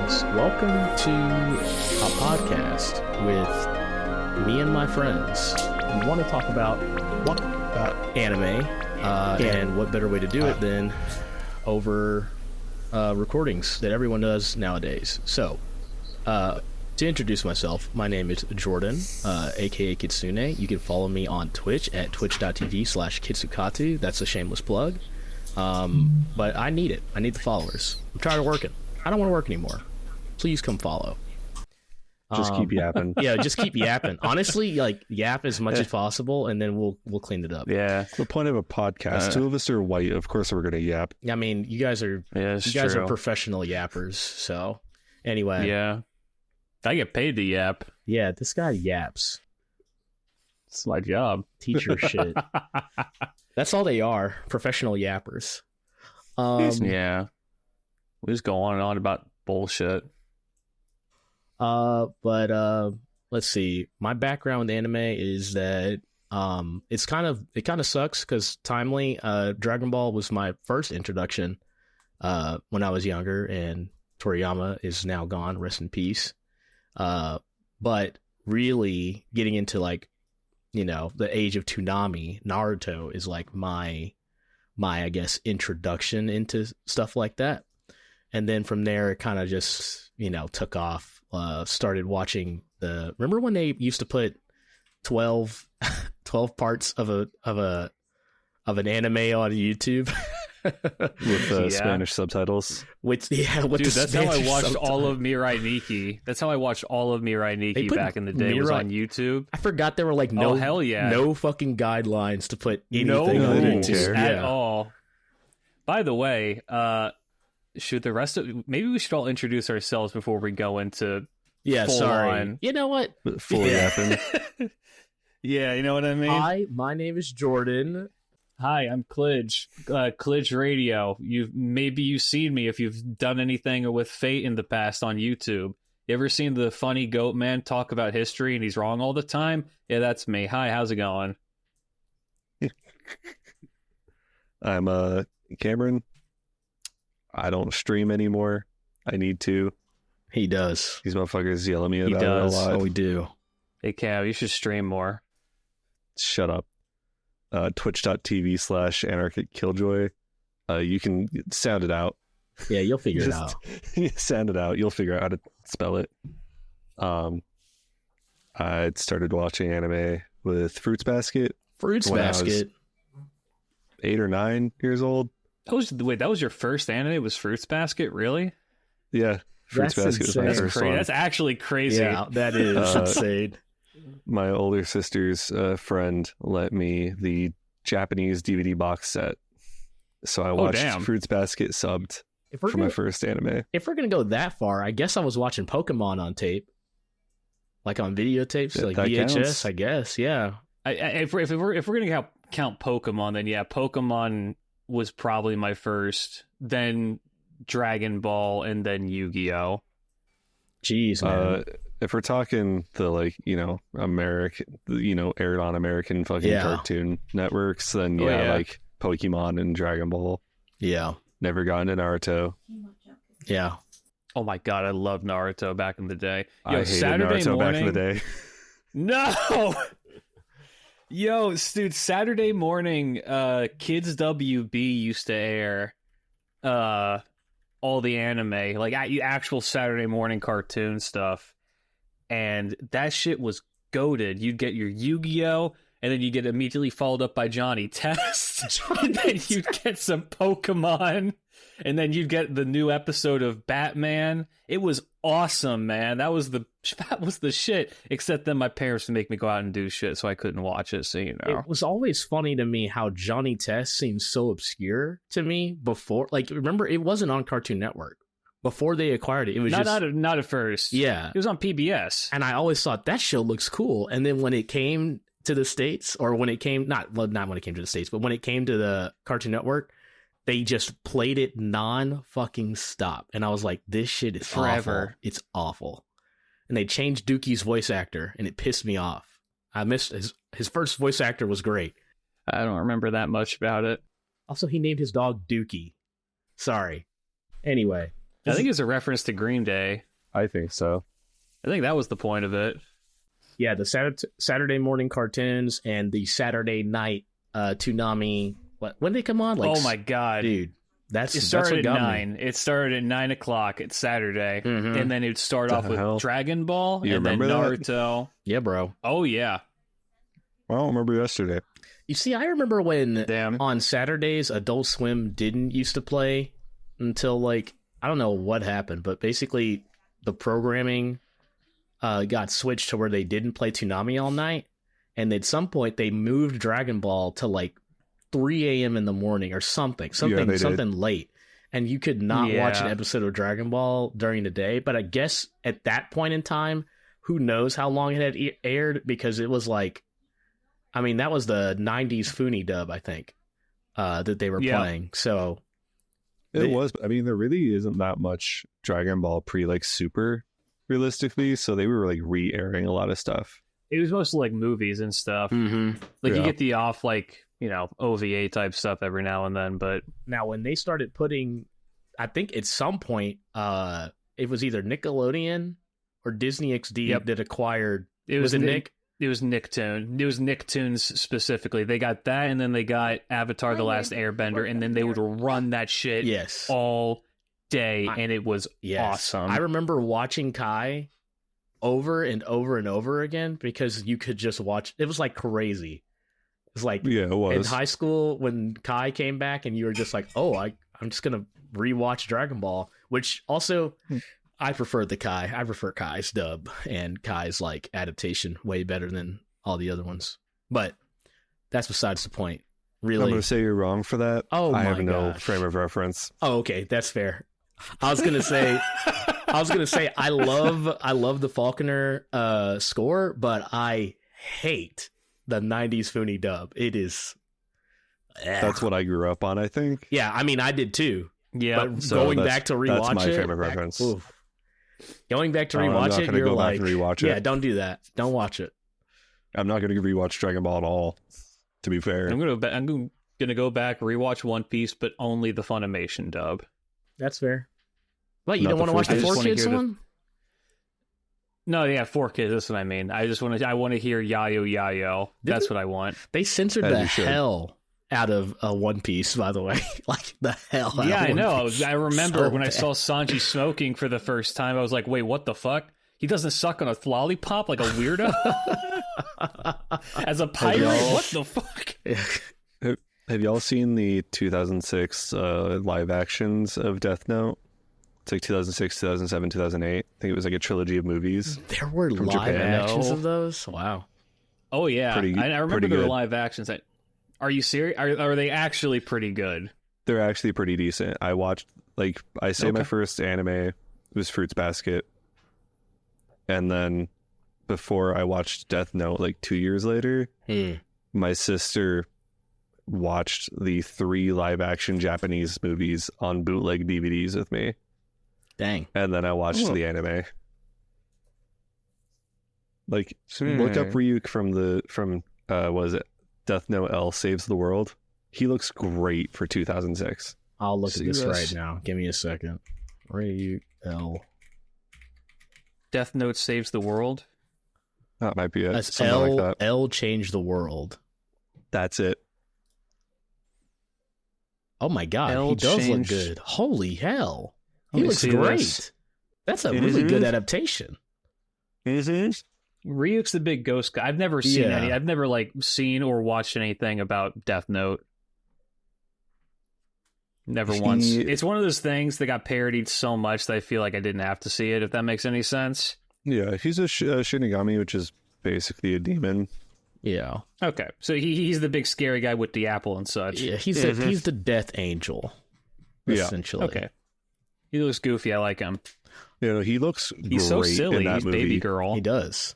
friends. Welcome to a podcast with me and my friends. We want to talk about anime, and what better way to do it than over recordings that everyone does nowadays. So, to introduce myself, my name is Jordan, aka Kitsune. You can follow me on Twitch at twitch.tv/Kitsukatu. That's a shameless plug. But I need it. I need the followers. I'm tired of working. I don't want to work anymore. Please come follow. Just keep yapping. Yeah, just keep yapping. Honestly, like yap as much as possible, and then we'll clean it up. Yeah, it's the point of a podcast. Two of us are white. Of course, we're gonna yap. I mean, you guys are are professional yappers. So anyway, yeah, I get paid to yap. Yeah, this guy yaps. It's my job. Teacher shit. That's all they are, professional yappers. Yeah. We just go on and on about bullshit. But let's see. My background with anime is that it kind of sucks because timely. Dragon Ball was my first introduction when I was younger, and Toriyama is now gone. Rest in peace. But really getting into like, you know, the age of Toonami, Naruto is like my I guess introduction into stuff like that. And then from there it kind of just, you know, took off. Started watching remember when they used to put 12 parts of an anime on YouTube with Spanish subtitles. With Dude, that's how I watched subtitles. all of Mirai Nikki. That's how I watched all of Mirai Nikki back in the day. It was on YouTube. I forgot there were like hell yeah, no fucking guidelines to put anything no on rules YouTube at all. By the way, maybe we should all introduce ourselves before we go into sorry. on. You know what? Fully yapping. Yeah, you know what I mean? Hi, my name is Jordan. Hi, I'm Klidge. Klidge Radio. You've seen me if you've done anything with Fate in the past on YouTube. You ever seen the funny goat man talk about history and he's wrong all the time? Yeah, that's me. Hi, how's it going? I'm Cameron. I don't stream anymore. I need to. He does. These motherfuckers yell at me about it a does. lot. Oh, we do. Hey, Cam, you should stream more. Shut up. Twitch.tv/Anarchic Killjoy. You can sound it out. Yeah, you'll figure it out. Sound it out. You'll figure out how to spell it. I started watching anime with Fruits Basket. Fruits when Basket. I was 8 or 9 years old. That was your first anime? Was Fruits Basket? Really? Yeah. Fruits That's Basket was my insane. first one. That's actually crazy. Yeah, that is insane. My older sister's friend lent me the Japanese DVD box set. So I watched Fruits Basket subbed for my first anime. If we're going to go that far, I guess I was watching Pokemon on tape. Like on videotapes, like VHS, counts. I guess, yeah. If we're going to count Pokemon, then yeah, Pokemon was probably my first, then Dragon Ball, and then Yu-Gi-Oh! Jeez, man. If we're talking the, like, you know, American, you know, aired on American fucking cartoon networks, then like Pokemon and Dragon Ball. Yeah. Never got into Naruto. Yeah. Oh my god, I loved Naruto back in the day. I hated Naruto back in the day. No! Yo, dude, Saturday morning, Kids WB used to air all the anime, like actual Saturday morning cartoon stuff. And that shit was goated. You'd get your Yu-Gi-Oh! And then you get immediately followed up by Johnny Test. And then you'd get some Pokemon. And then you'd get the new episode of Batman. It was awesome, man. That was the shit. Except then my parents would make me go out and do shit, so I couldn't watch it. So, you know, it was always funny to me how Johnny Test seems so obscure to me before. Like, remember, it wasn't on Cartoon Network before they acquired it. It was not at first. Yeah, it was on PBS, and I always thought that show looks cool. And then when it came to the States, or when it came not when it came to the States, but when it came to the Cartoon Network, they just played it non-fucking stop. And I was like, this shit is forever. Awful. It's awful. And they changed Dookie's voice actor, and it pissed me off. I missed his first voice actor was great. I don't remember that much about it. Also, he named his dog Dookie. Sorry. Anyway, I think it's a reference to Green Day. I think so. I think that was the point of it. Yeah, the Saturday morning cartoons and the Saturday night Toonami. When they come on? Oh my god, dude! It started at 9. It started at 9 o'clock. It's Saturday, and then it'd start off with Dragon Ball and then Naruto. Yeah, bro. Oh yeah. I don't remember yesterday. You see, I remember when on Saturdays Adult Swim didn't used to play until like I don't know what happened, but basically the programming got switched to where they didn't play Toonami all night, and at some point they moved Dragon Ball to like 3 a.m. in the morning or something late, and you could not watch an episode of Dragon Ball during the day. But I guess at that point in time, who knows how long it had aired, because it was like, I mean, that was the 90s Foonie dub, I think, that they were playing. So it was. I mean, there really isn't that much Dragon Ball pre like Super realistically, so they were like re-airing a lot of stuff. It was mostly like movies and stuff. Like you get the off like, you know, OVA type stuff every now and then. But now when they started putting, I think at some point it was either Nickelodeon or Disney XD that acquired. It was Nick. It was Nicktoon. It was Nicktoons specifically. They got that, and then they got Avatar: The Last Airbender, and then they would run that shit all day, and it was awesome. I remember watching Kai over and over and over again because you could just watch. It was like crazy. It was like it was. In high school when Kai came back, and you were just like, "Oh, I'm just gonna rewatch Dragon Ball," which also. I prefer Kai. I prefer Kai's dub and Kai's like adaptation way better than all the other ones. But that's besides the point. Really, I'm going to say you're wrong for that. Oh, I my have no gosh. frame of reference. Oh, okay, that's fair. I was gonna say, I love the Falconer score, but I hate the '90s Foonie dub. It is. That's what I grew up on, I think. Yeah, I mean, I did too. Yeah, but so going back to rewatch that's my it, frame of reference. Going back to rewatch it, you're like, rewatch it. Yeah, don't do that. Don't watch it. I'm not going to rewatch Dragon Ball at all. To be fair, I'm gonna go back rewatch One Piece, but only the Funimation dub. That's fair. What, you don't want to watch the 4Kids one? No, yeah, 4Kids. That's what I mean. I want to hear Yayo Yayo. That's what I want. They censored the hell out of One Piece, by the way. Like the hell out Yeah, of I know. Piece. I remember So when I bad. saw Sanji smoking for the first time, I was like, wait, what the fuck? He doesn't suck on a lollipop like a weirdo? As a pirate? What the fuck? Have y'all seen the 2006 live actions of Death Note? It's like 2006, 2007, 2008. I think it was like a trilogy of movies. There were from live Japan. actions of those? Wow. Oh, yeah. I remember pretty there were good. live actions. Are you serious? Are they actually pretty good? They're actually pretty decent. I watched, like, I say my first anime was Fruits Basket. And then before I watched Death Note, like 2 years later, my sister watched the 3 live action Japanese movies on bootleg DVDs with me. Dang. And then I watched the anime. Like, look up Ryuk from what is it? Death Note L Saves the World. He looks great for 2006. I'll look at this right now. Give me a second. Ryuk L. Death Note Saves the World? That might be it. That's Something L, like that. L changed the world. That's it. Oh my god, L he does changed- look good. Holy hell. He Let me looks see great. this. That's a really good adaptation. Ryuk's the big ghost guy. I've never seen any. I've never like seen or watched anything about Death Note. Never once. It's one of those things that got parodied so much that I feel like I didn't have to see it, if that makes any sense. Yeah, he's a Shinigami, which is basically a demon. Yeah. Okay, so he's the big scary guy with the apple and such. Yeah, he's the death angel, essentially. Okay. He looks goofy. I like him. You know, he looks He's so great silly. in that He's movie. baby girl. He does.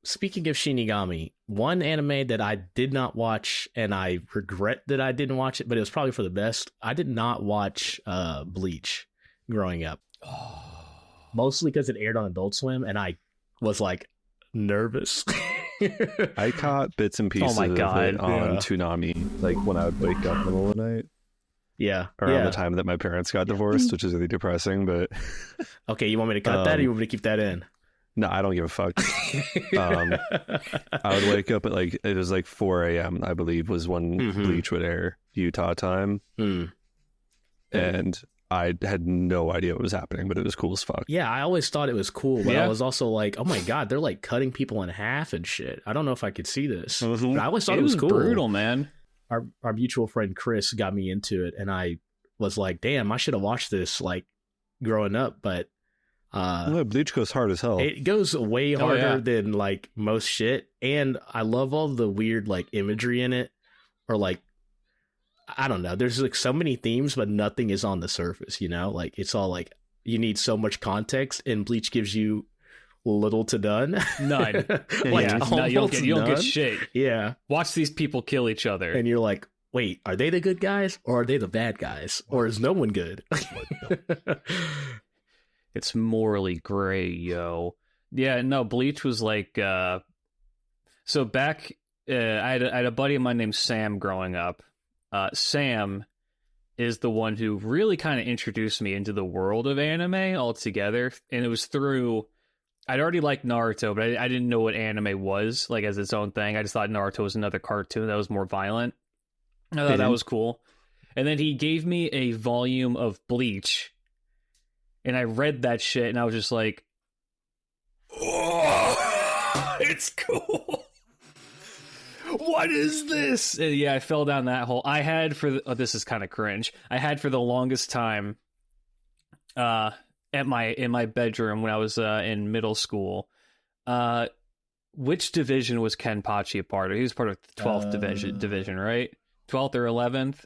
Speaking of Shinigami, one anime that I did not watch, and I regret that I didn't watch it, but it was probably for the best. I did not watch Bleach growing up. Mostly because it aired on Adult Swim, and I was like nervous. I caught bits and pieces of it on Toonami, like when I would wake up in the middle of the night. Yeah. around the time that my parents got divorced, which is really depressing. But okay, you want me to cut that, or you want me to keep that in? No, I don't give a fuck. I would wake up at like, it was like 4 a.m. I believe was when Bleach would air, Utah time, and I had no idea what was happening, but it was cool as fuck. Yeah, I always thought it was cool, but I was also like, oh my god, they're like cutting people in half and shit. I don't know if I could see this. But I always thought it was cool. Brutal, man. Our mutual friend Chris got me into it, and I was like, damn, I should have watched this like growing up, but Bleach goes hard as hell. It goes way harder than like most shit, and I love all the weird like imagery in it, or like I don't know. There's like so many themes, but nothing is on the surface. You know, like it's all like you need so much context, and Bleach gives you little to none. None. No, you don't get shit. Yeah. Watch these people kill each other, and you're like, wait, are they the good guys or are they the bad guys, or is no one good? It's morally gray, yo. Yeah, no, Bleach was like, so back, I had a buddy of mine named Sam growing up. Sam is the one who really kind of introduced me into the world of anime altogether. And it was through, I'd already liked Naruto, but I didn't know what anime was, like as its own thing. I just thought Naruto was another cartoon that was more violent. I thought that was cool. And then he gave me a volume of Bleach. And I read that shit, and I was just like, oh, it's cool. What is this? And yeah, I fell down that hole. I had this is kind of cringe. I had for the longest time in my bedroom when I was in middle school. Which division was Kenpachi a part of? He was part of the 12th division, right? 12th or 11th?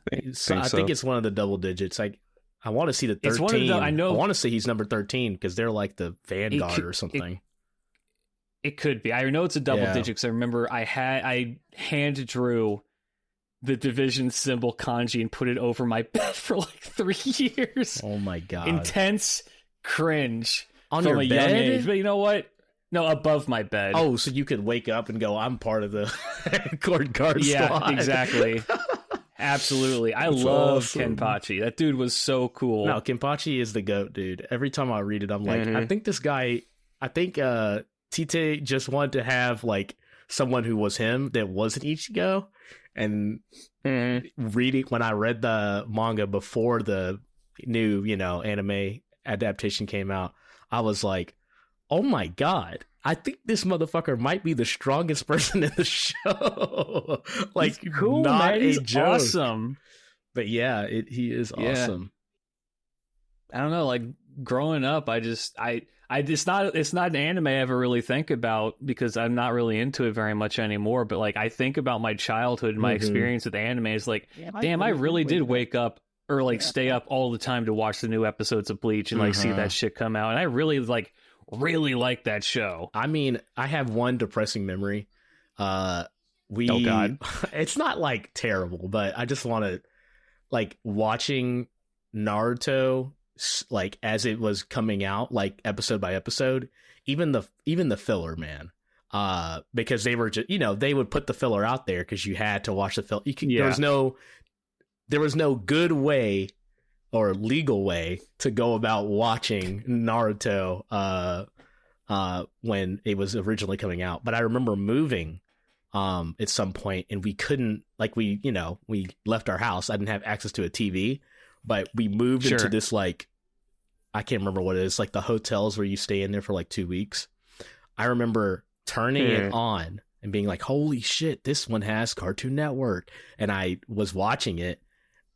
I think it's one of the double digits. I want to see the 13. I want to say he's number 13 because they're like the Vanguard or something. It could be. I know it's a double digit because I remember I hand drew the division symbol kanji and put it over my bed for like 3 years. Oh my god! Intense cringe on from your a bed. Young age. But you know what? No, above my bed. Oh, so you could wake up and go, "I'm part of the Cord Guard squad." Yeah, exactly. Absolutely. I love Kenpachi. That dude was so cool. No, Kenpachi is the GOAT, dude. Every time I read it, I'm like, I think this guy, Tite just wanted to have like someone who was him that wasn't Ichigo. And when I read the manga before the new, anime adaptation came out, I was like, oh my god, I think this motherfucker might be the strongest person in the show. Like, he's cool, not man. He's a joke. Awesome. But yeah, he is awesome. I don't know, like growing up, it's not an anime I ever really think about because I'm not really into it very much anymore. But like I think about my childhood and my experience with anime is like, damn, I really did wake up or like stay up all the time to watch the new episodes of Bleach and like see that shit come out. And I really like that show. I mean, I have one depressing memory. Oh god. It's not like terrible, but I just want to like watching Naruto like as it was coming out, like episode by episode, even the filler, man. Because they were just, they would put the filler out there because you had to watch the filler. There was no good way or legal way to go about watching Naruto when it was originally coming out. But I remember moving at some point, and we couldn't, like, we left our house. I didn't have access to a TV, but we moved into this, like, I can't remember what it is, like the hotels where you stay in there for like 2 weeks. I remember turning it on and being like, holy shit, this one has Cartoon Network. And I was watching it.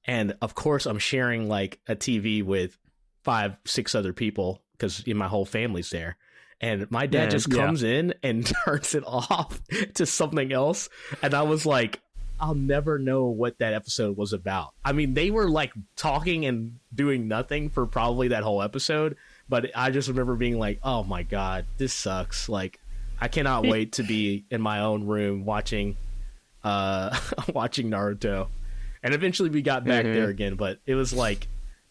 And of course, I'm sharing like a TV with 5-6 other people because my whole family's there. And my dad just comes in and turns it off to something else. And I was like, I'll never know what that episode was about. I mean, they were like talking and doing nothing for probably that whole episode. But I just remember being like, oh my God, this sucks. Like, I cannot wait to be in my own room watching Naruto. And eventually we got back there again, but it was like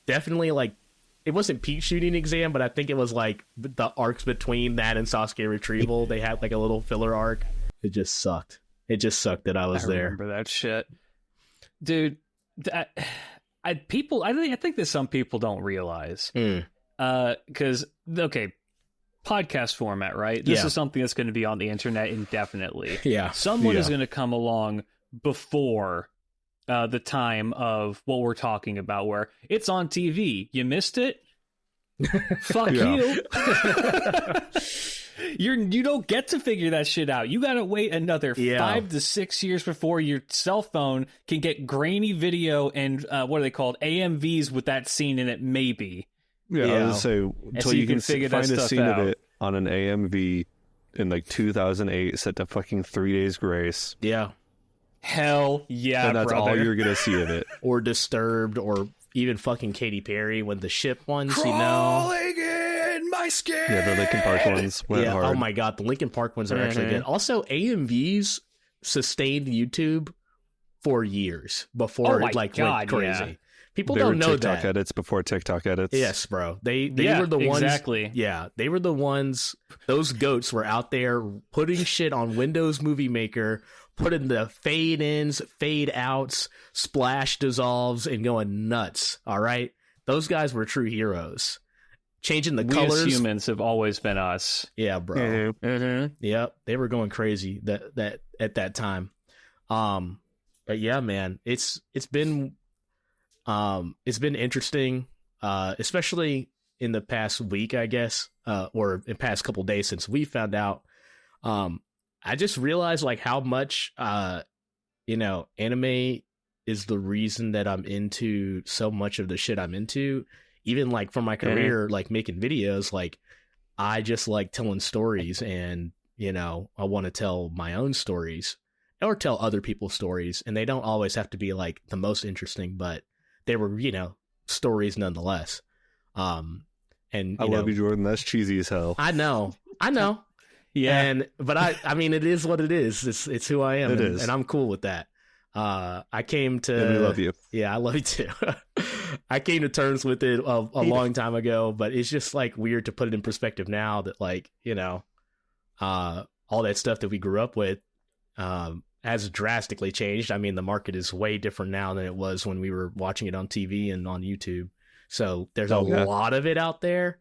definitely like it wasn't peak shooting exam, but I think it was like the arcs between that and Sasuke retrieval. They had like a little filler arc. It just sucked. It just sucked that I was there. I remember that shit, dude. I think that some people don't realize. Because okay, podcast format, right? This is something that's going to be on the internet indefinitely. Yeah. Someone is going to come along before the time of what we're talking about, where it's on TV. You missed it? Fuck you. You don't get to figure that shit out. You gotta wait another 5 to 6 years before your cell phone can get grainy video and what are they called? AMVs with that scene in it, maybe. Yeah, I was say until you can figure find that a stuff scene out. of it on an AMV in like 2008, set to fucking 3 days grace. Yeah. Hell yeah, and that's brother. all you're gonna see of it. Or Disturbed, or even fucking Katy Perry when the ship ones, Crawling in my skin. Yeah, the Linkin Park ones went hard. Oh my god, the Linkin Park ones are actually good. Also, AMVs sustained YouTube for years before it went crazy. Yeah. People they don't were know TikTok that. edits before TikTok edits. Yes, bro. They were the ones. Exactly. Yeah, they were the ones. Those goats were out there putting shit on Windows Movie Maker, putting the fade ins, fade outs, splash dissolves, and going nuts. All right, those guys were true heroes. Changing the colors. As humans have always been us. Yeah, bro. Mm-hmm. Yep, they were going crazy that at that time. But yeah, man, it's been interesting, especially in the past week, I guess, or in the past couple days since we found out. I just realized like how much anime is the reason that I'm into so much of the shit I'm into. Even like for my career, like making videos, like I just like telling stories, and I want to tell my own stories or tell other people's stories, and they don't always have to be like the most interesting, but they were, stories nonetheless. And I love you, Jordan. That's cheesy as hell. I know. Yeah. But I mean, it is what it is. It's who I am. It is. And I'm cool with that. I came to. And we love you. Yeah, I love you too. I came to terms with it a long time ago, but it's just like weird to put it in perspective now that like, all that stuff that we grew up with has drastically changed. I mean, the market is way different now than it was when we were watching it on TV and on YouTube. So there's a lot of it out there,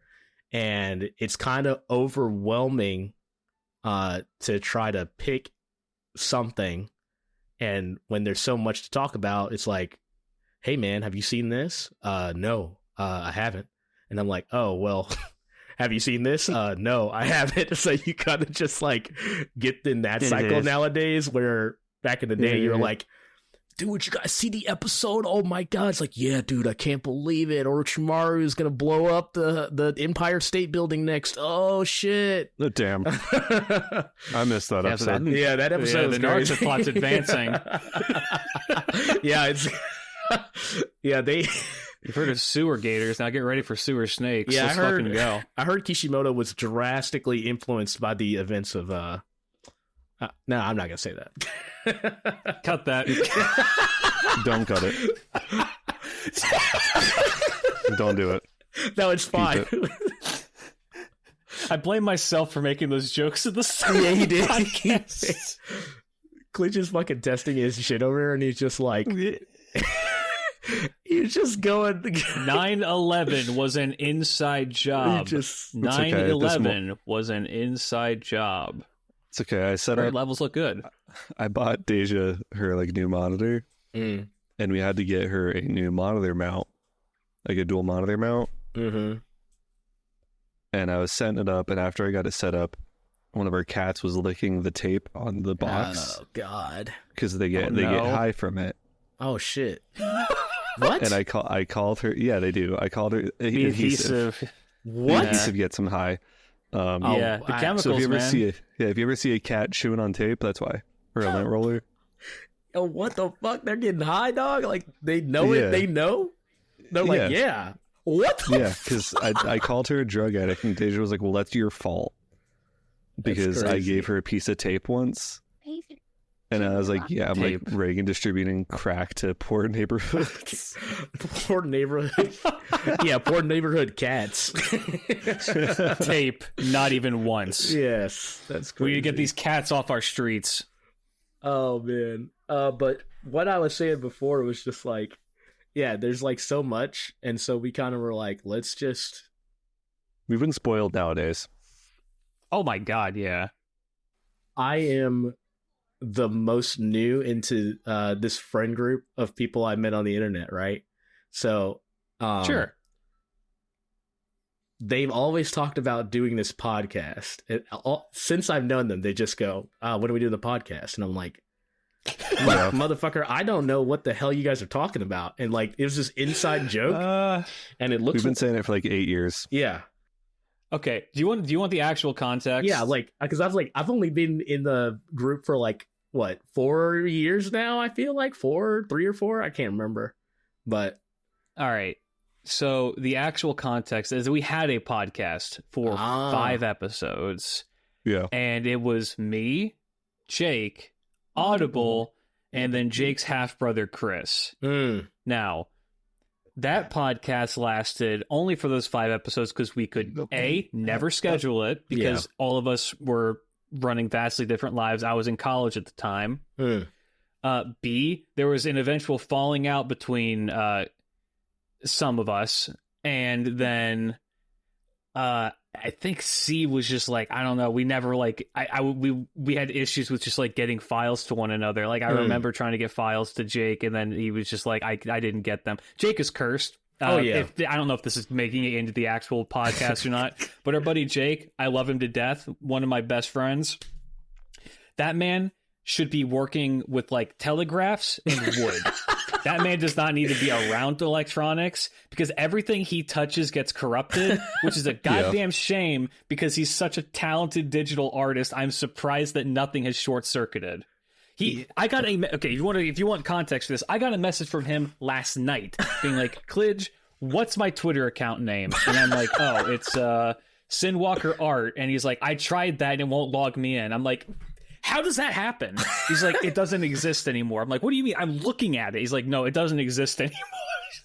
and it's kind of overwhelming to try to pick something. And when there's so much to talk about, it's like, hey man, have you seen this? No, I haven't. And I'm like, oh, well, have you seen this? No, I haven't. So you kind of just like get in that cycle nowadays, where back in the day you're like, dude, you guys see the episode? Oh my god. It's like, yeah, dude, I can't believe it. Orochimaru is going to blow up the Empire State Building next. Oh shit. Oh, damn. I missed that episode. Yeah, that episode was the crazy. Naruto plot's advancing. Yeah, it's You've heard of sewer gators. Now get ready for sewer snakes. Yeah, Let's fucking go. I heard Kishimoto was drastically influenced by the events of no, I'm not gonna say that. Cut that. Don't cut it. Don't do it. No, it's fine. I blame myself for making those jokes at the start. Yeah, he did. Podcast. Glitch is fucking testing his shit over here, and he's just like, he's just going. 9/11 was an inside job. 9/11 was an inside job. It's okay. I set Our up. levels look good. I bought Deja her like new monitor, and we had to get her a new monitor mount, like a dual monitor mount. Mm-hmm. And I was setting it up, and after I got it set up, one of our cats was licking the tape on the box. Oh god! Because they get high from it. Oh shit! What? And I called her. Yeah, they do. I called her The adhesive. What? Adhesive gets them high. Yeah, the chemicals, so if you ever man. if you ever see a cat chewing on tape, that's why. Or a lint roller. Oh, what the fuck? They're getting high, dog? Like they know it? Yeah. They know? They're like, yeah. What? The Yeah, because I called her a drug addict, and Deja was like, "Well, that's your fault," because I gave her a piece of tape once, and I was like, "Yeah, I'm like Reagan distributing crack to poor neighborhoods." Poor neighborhood. Yeah, poor neighborhood cats. Tape, not even once. Yes, that's crazy. We need to get these cats off our streets. Oh man. But what I was saying before was just like, there's like so much, and so we kind of were like, let's just. We've been spoiled nowadays. Oh my god, yeah. I am the most new into this friend group of people I met on the internet, right? So, Sure. They've always talked about doing this podcast. Since I've known them, they just go, "When do we do the podcast?" And I'm like, "Motherfucker, I don't know what the hell you guys are talking about." And like, it was this inside joke, and it looks. We've been saying it for like 8 years. Yeah. Okay. Do you want the actual context? Yeah, like because I've only been in the group for like what 4 years now. I feel like 3 or 4. I can't remember, but all right. So the actual context is we had a podcast for 5 episodes. Yeah. And it was me, Jake, Audible, and then Jake's half-brother, Chris. Now, that podcast lasted only for those 5 episodes because we could, A, never schedule it because all of us were running vastly different lives. I was in college at the time. B, there was an eventual falling out between some of us, and then I think C was just like, I don't know, we never like we had issues with just like getting files to one another. Like I remember trying to get files to Jake, and then he was just like, I didn't get them. Jake is cursed. I don't know if this is making it into the actual podcast or not, but our buddy Jake, I love him to death, one of my best friends. That man should be working with like telegraphs and wood. That man does not need to be around electronics because everything he touches gets corrupted, which is a goddamn shame because he's such a talented digital artist. I'm surprised that nothing has short-circuited. If you want context for this, I got a message from him last night being like, Klidge, what's my Twitter account name? And I'm like, oh, it's Sinwalker Art. And he's like, I tried that and it won't log me in. I'm like, how does that happen? He's like, it doesn't exist anymore. I'm like, what do you mean? I'm looking at it. He's like, no, it doesn't exist anymore.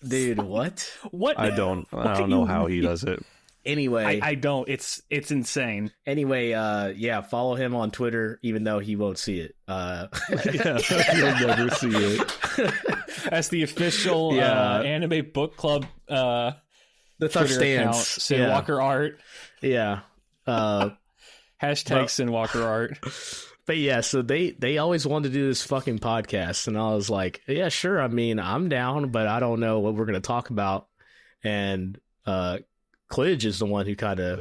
Dude, what? What? I don't know how he does it. Anyway, I don't. It's insane. Anyway, follow him on Twitter, even though he won't see it. You'll never see it. As the official anime book club. That's Twitter our stance. Sinwalker Art. Yeah. Hashtag Sinwalker Art. But yeah, so they always wanted to do this fucking podcast, and I was like, yeah, sure. I mean, I'm down, but I don't know what we're going to talk about. And Klidge is the one who kind of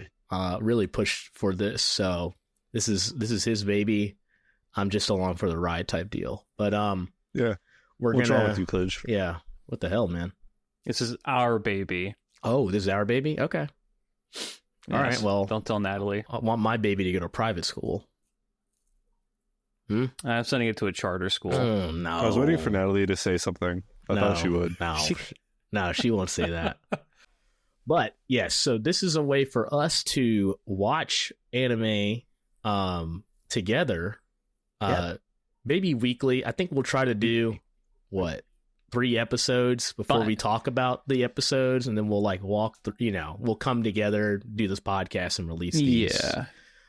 really pushed for this, so this is his baby. I'm just along for the ride type deal. But yeah, what's wrong with you, Klidge? Yeah, what the hell, man? This is our baby. Oh, this is our baby. Okay. All right. Well, don't tell Natalie. I want my baby to go to private school. I'm sending it to a charter school. Oh, no. I was waiting for Natalie to say something. I thought she would. No, she won't say that. But yes, so this is a way for us to watch anime together, maybe weekly. I think we'll try to do 3 episodes before we talk about the episodes, and then we'll like walk through. We'll come together, do this podcast, and release these. Yeah.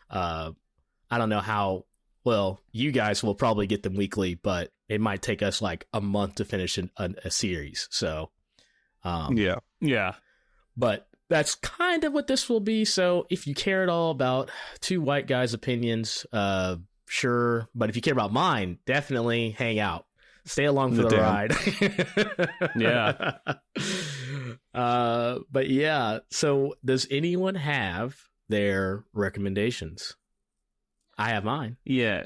I don't know how. Well, you guys will probably get them weekly, but it might take us like a month to finish a series. So, yeah. But that's kind of what this will be. So if you care at all about 2 white guys' opinions, sure. But if you care about mine, definitely hang out. Stay along for the ride. Yeah. But yeah. So does anyone have their recommendations? I have mine. Yeah.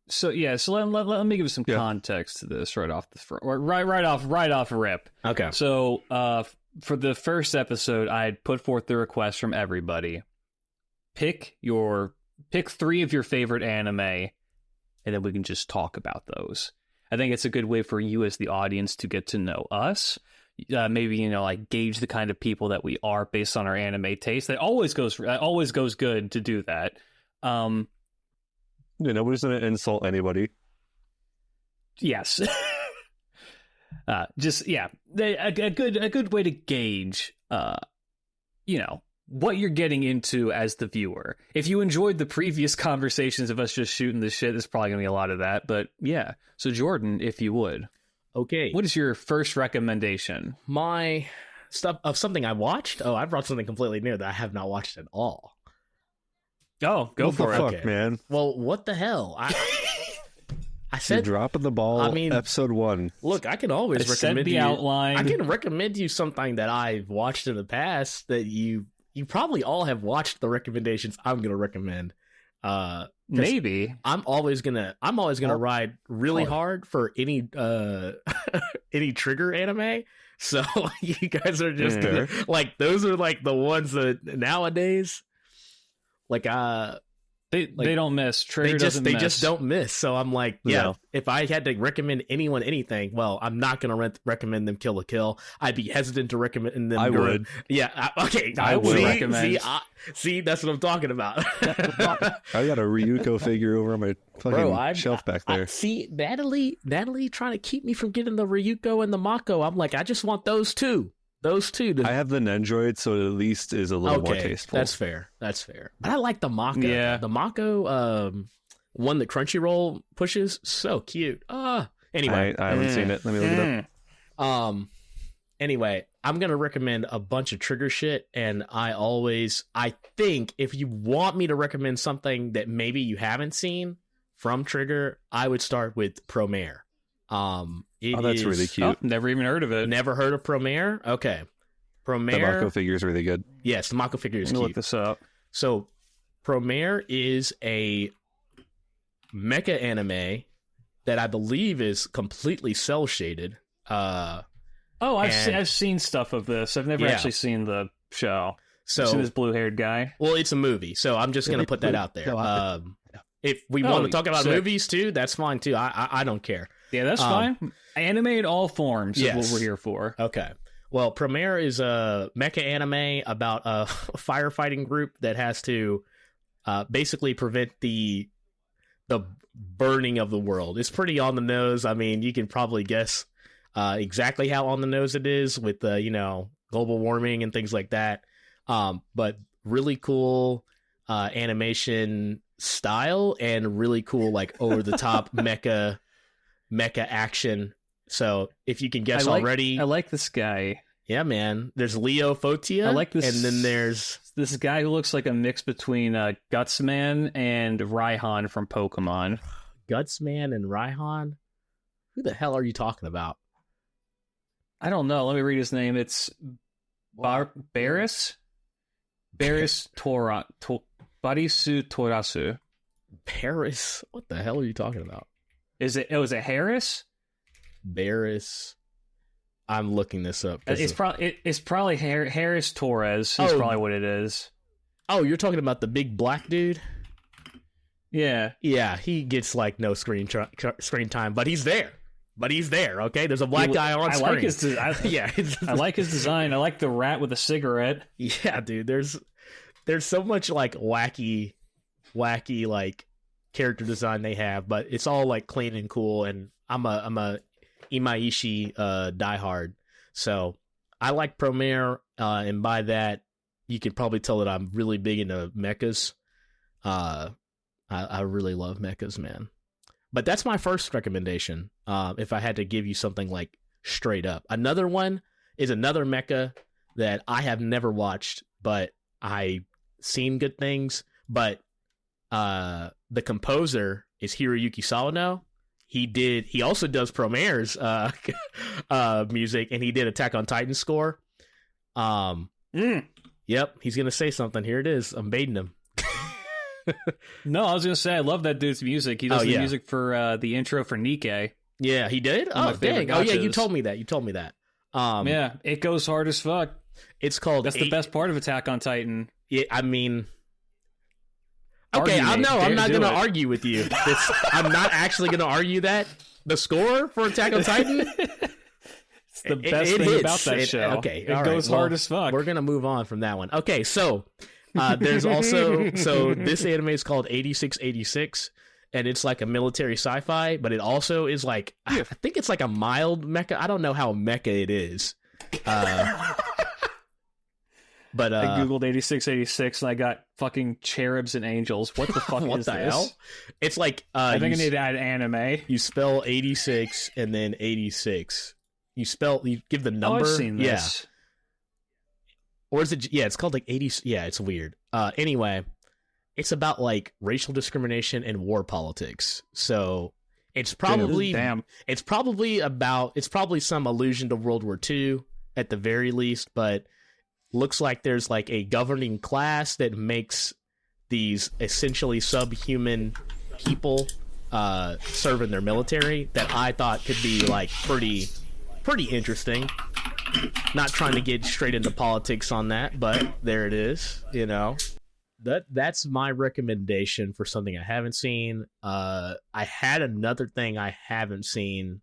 So let me give some context to this right off rip. Okay. So for the first episode, I had put forth the request from everybody. Pick 3 of your favorite anime, and then we can just talk about those. I think it's a good way for you as the audience to get to know us. Maybe like gauge the kind of people that we are based on our anime taste. That always goes good to do that. Nobody's gonna insult anybody. Yes. A good way to gauge what you're getting into as the viewer. If you enjoyed the previous conversations of us just shooting the shit, there's probably gonna be a lot of that. But yeah. So Jordan, if you would. Okay. What is your first recommendation? My stuff of something I watched? Oh, I brought something completely new that I have not watched at all. Oh, go what for the it. fuck, Okay. man? Well, what the hell? I You're said, dropping the ball. I mean, episode 1. look, I can always I sent recommend the you. outline. I can recommend you something that I've watched in the past that you probably all have watched the recommendations I'm going to recommend. Maybe. I'm always gonna ride really hard for any any trigger anime. So you guys are just like, those are like the ones that nowadays, like They don't miss. Trigger they doesn't miss. just don't miss. So I'm like, yeah, No. if I had to recommend anyone anything, well, I'm not gonna recommend them Kill a Kill. I'd be hesitant to recommend them. I would. Yeah. Okay. I would see, recommend. See, that's what I'm talking about. I got a Ryuko figure over on my fucking shelf back there. See, Natalie trying to keep me from getting the Ryuko and the Mako. I'm like, I just want those two. Those two. I have the Nendroid, so it at least is a little more tasteful. That's fair. But I like the Mako. Yeah. The Mako, one that Crunchyroll pushes, so cute. Anyway. I haven't seen it. Let me look it up. Anyway, I'm going to recommend a bunch of trigger shit, and I think if you want me to recommend something that maybe you haven't seen from Trigger, I would start with Promare. That's really cute. Oh, never even heard of it. Never heard of Promare? Okay. Promare. The Mako figure is really good. Yes, the Mako figure is Let me cute. look this up. So, Promare is a mecha anime that I believe is completely cell shaded. I've seen stuff of this. I've never actually seen the show. So, I've seen this blue-haired guy. well, it's a movie, so I'm just going to put that out there. If we want to talk about sick. movies too, that's fine too. I don't care. Yeah, that's fine. Anime in all forms is Yes. what we're here for. Okay. Well, Promare is a mecha anime about a firefighting group that has to basically prevent the burning of the world. It's pretty on the nose. I mean, you can probably guess exactly how on the nose it is with global warming and things like that. But really cool animation style and really cool like over the top mecha action. So if you can guess already, I like this guy. Yeah, man. There's Leo Fotia. I like this, and then there's this guy who looks like a mix between Gutsman and Raihan from Pokemon. Gutsman and Raihan. Who the hell are you talking about? I don't know. Let me read his name. It's Barris Barisu Torasu. Paris. What the hell are you talking about? Is it Harris? Barris. I'm looking this up. It's probably Harris Torres. Is probably what it is. Oh, you're talking about the big black dude? Yeah. Yeah, he gets like no screen time, but he's there. Okay, there's a black guy on screen. I like his yeah, I like his design. I like the rat with a cigarette. Yeah, dude. There's so much like wacky like character design they have, but it's all like clean and cool. And I'm a Imaishi diehard, so I like Promare, and by that you can probably tell that I'm really big into mechas. I really love mechas, man. But that's my first recommendation. If I had to give you something like straight up, another one is another mecha that I have never watched, but I've seen good things. But the composer is Hiroyuki Sawano. He also does Promare's music, and he did Attack on Titan score. Yep, he's gonna say something. Here it is. I'm baiting him. No, I was gonna say I love that dude's music. He does the music for the intro for Nikkei. Yeah, he did. One of my favorite dang! Oh yeah, gachas. you told me that. Yeah, it goes hard as fuck. It's called. That's the best part of Attack on Titan. Yeah, I mean. Okay, I'm not going to argue with you. I'm not actually going to argue that. The score for Attack on Titan? It's the best thing about that show. Okay, it goes hard as fuck. We're going to move on from that one. Okay, so there's also... So this anime is called 8686, and it's like a military sci-fi, but it also is like... I think it's like a mild mecha. I don't know how mecha it is. But I googled 8686 and I got fucking cherubs and angels. What the fuck what is the this? hell? It's like I think I need to add anime. You spell 86 and then 86. You give the number. I've seen this. Yeah. Or is it? Yeah, it's called like 80. Yeah, it's weird. Anyway, it's about like racial discrimination and war politics. So it's probably It's probably some allusion to World War II at the very least, but looks like there's like a governing class that makes these essentially subhuman people serve in their military that I thought could be like pretty interesting. Not trying to get straight into politics on that, but there it is, you know. That's my recommendation for something I haven't seen. I had another thing I haven't seen.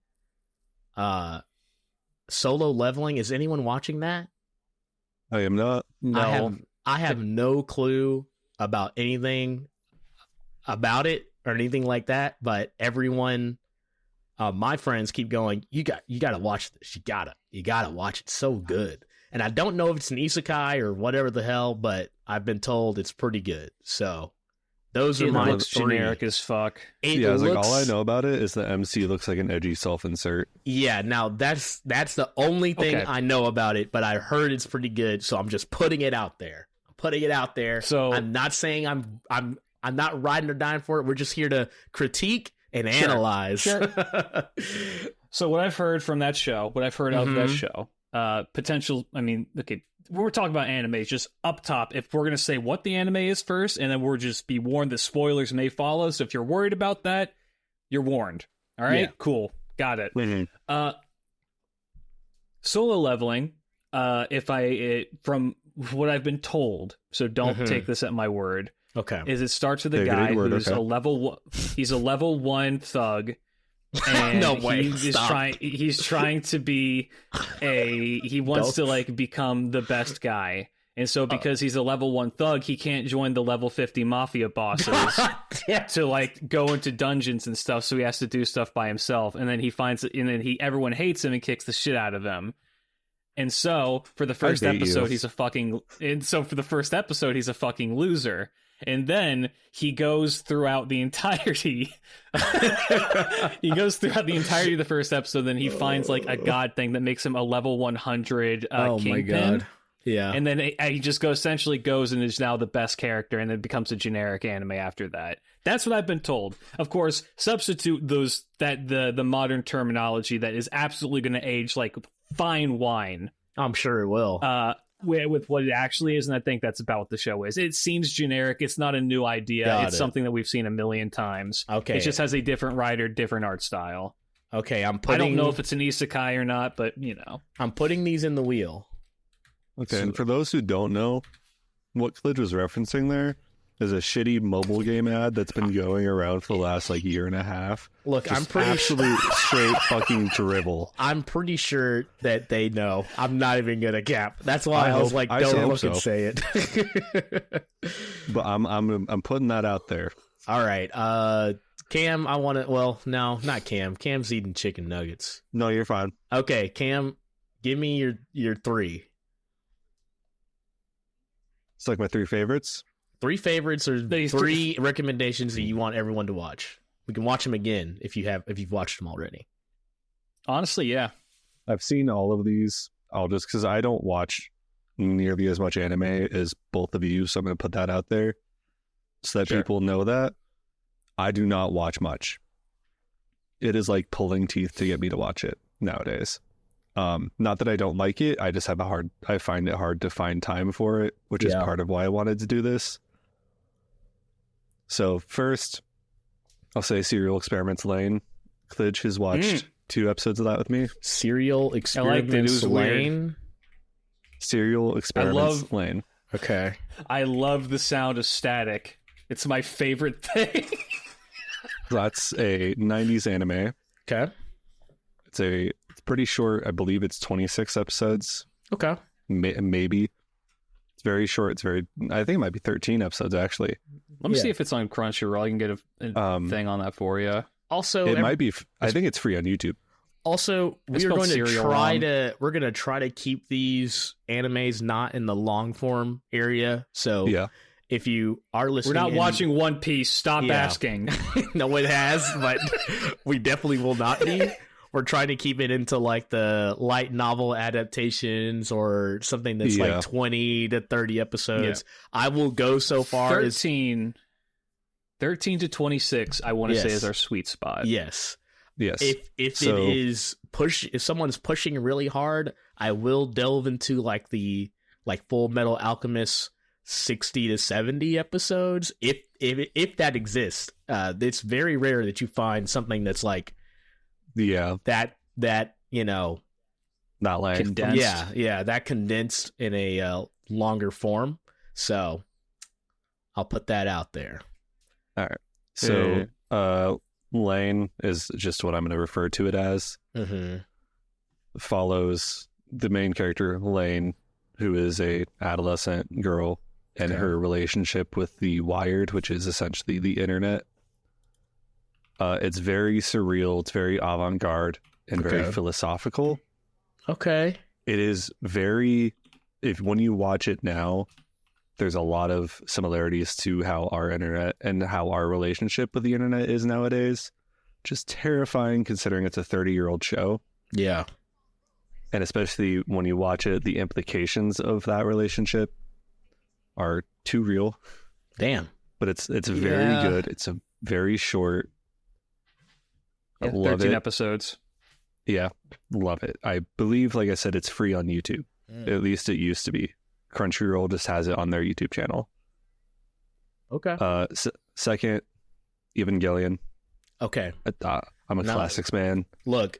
Solo Leveling. Is anyone watching that? I am not. No. I have no clue about anything about it or anything like that, but everyone, my friends keep going, you got to watch this. You gotta watch it. So good. And I don't know if it's an isekai or whatever the hell, but I've been told it's pretty good. So those are my looks three. generic as fuck. I was like, all I know about it is the MC looks like an edgy self-insert. Yeah, now that's the only thing I know about it, but I heard it's pretty good, so I'm just putting it out there. So I'm not saying I'm not riding or dying for it. We're just here to critique and analyze. Sure. So what I've heard from that show, of that show, potential. I mean, okay, we're talking about anime. Just up top, if we're gonna say what the anime is first, and then we'll just be warned that spoilers may follow. So if you're worried about that, you're warned. All right, cool, got it. Mm-hmm. Solo Leveling. From what I've been told, so don't take this at my word. Okay, is it starts with a guy who's a level 1 thug. And no way. He's trying to be he wants to like become the best guy. And so because he's a level 1 thug, he can't join the level 50 mafia bosses to like go into dungeons and stuff, so he has to do stuff by himself. And then everyone hates him and kicks the shit out of him. And so for the first episode he's a fucking loser. And then he goes throughout the entirety. of the first episode. Then he finds like a god thing that makes him a level 100 oh kingpin. My god! Yeah. And then he just goes and is now the best character, and then becomes a generic anime after that. That's what I've been told. Of course, substitute the modern terminology that is absolutely going to age like fine wine. I'm sure it will. With what it actually is, and I think that's about what the show is. It seems generic. It's not a new idea. It's something that we've seen a million times. Okay. It just has a different writer, different art style. Okay, I don't know if it's an isekai or not, but you know. I'm putting these in the wheel. Okay, and for those who don't know, what Klidge was referencing there is a shitty mobile game ad that's been going around for the last like year and a half. Look, just I'm pretty absolute straight fucking drivel. I'm pretty sure that they know. I'm not even gonna cap. That's why I was like, don't fucking say it. But I'm putting that out there. All right, Cam, I want to. Well, no, not Cam. Cam's eating chicken nuggets. No, you're fine. Okay, Cam, give me your three. It's like my three favorites. 3 favorites or 3 recommendations that you want everyone to watch. We can watch them again if you've watched them already. Honestly, yeah. I've seen all of these. Because I don't watch nearly as much anime as both of you, so I'm going to put that out there so that people know that I do not watch much. It is like pulling teeth to get me to watch it nowadays. Not that I don't like it, I just I find it hard to find time for it, which is part of why I wanted to do this. So first, I'll say Serial Experiments Lane. Klidge has watched 2 episodes of that with me. Serial Experiments Lane? Serial Experiments Lane. Okay. I love the sound of static. It's my favorite thing. That's a 90s anime. Okay. It's pretty short. I believe it's 26 episodes. Okay. Maybe. It's very short. I think it might be 13 episodes, actually. Let me see if it's on Crunchyroll. I can get a thing on that for you. Also, it might be. I think it's free on YouTube. Also, we're going to try to keep these animes not in the long form area. So Yeah. if you are listening, we're not watching One Piece. Stop asking. No, it has, but we definitely will not be. We're trying to keep it into like the light novel adaptations or something that's like 20 to 30 episodes. Yeah. I will go so far 13 to 26, I want to say, is our sweet spot. Yes. Yes. If if someone's pushing really hard, I will delve into like the Full Metal Alchemist 60 to 70 episodes. If that exists. It's very rare that you find something that's like that not like condensed. That condensed in a longer form. So I'll put that out there. All right. So Lane is just what I'm going to refer to it as. Mm-hmm. Follows the main character, Lane, who is a adolescent girl, and her relationship with the Wired, which is essentially the internet. It's very surreal. It's very avant-garde and very philosophical. Okay. It is very... when you watch it now, there's a lot of similarities to how our internet and how our relationship with the internet is nowadays. Just terrifying considering it's a 30-year-old show. Yeah. And especially when you watch it, the implications of that relationship are too real. Damn. But it's very good. It's a very short. I love 13 it. episodes. Yeah, love it. I believe, like I said, it's free on YouTube. At least it used to be. Crunchyroll just has it on their YouTube channel. Okay. Second, Evangelion. Okay. I'm a classics man. Look,